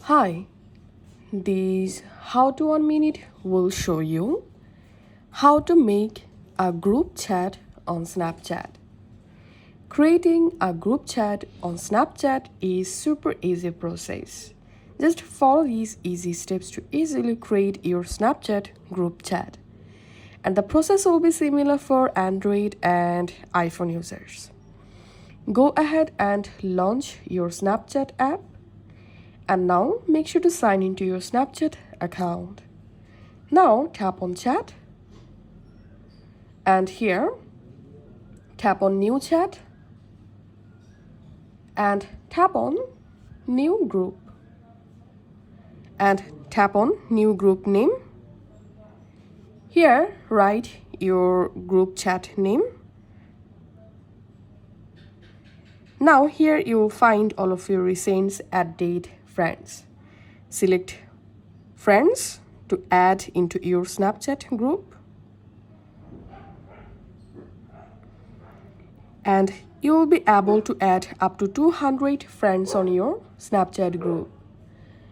Hi, this How to 1 Minute will show you how to make a group chat on Snapchat. Creating a group chat on Snapchat is super easy process. Just follow these easy steps to easily create your Snapchat group chat. And the process will be similar for Android and iPhone users. Go ahead and launch your Snapchat app. And now make sure to sign into your Snapchat account. Now tap on chat. And here tap on new chat. And tap on new group. And tap on new group name. Here write your group chat name. Now here you will find all of your recent add date friends. Select friends to add into your Snapchat group. And you will be able to add up to 200 friends on your Snapchat group.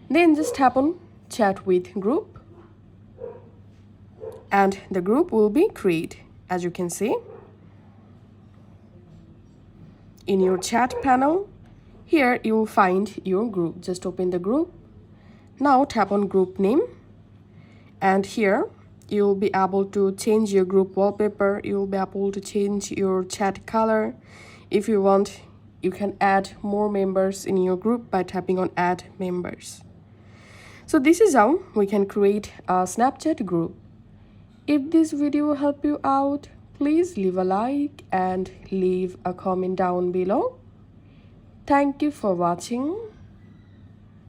Then just tap on chat with group. And the group will be created, as you can see. In your chat panel, here you will find your group. Just open the group. Now tap on group name. And here you will be able to change your group wallpaper. You will be able to change your chat color. If you want, you can add more members in your group by tapping on add members. So this is how we can create a Snapchat group. If this video helped you out, please leave a like and leave a comment down below. Thank you for watching.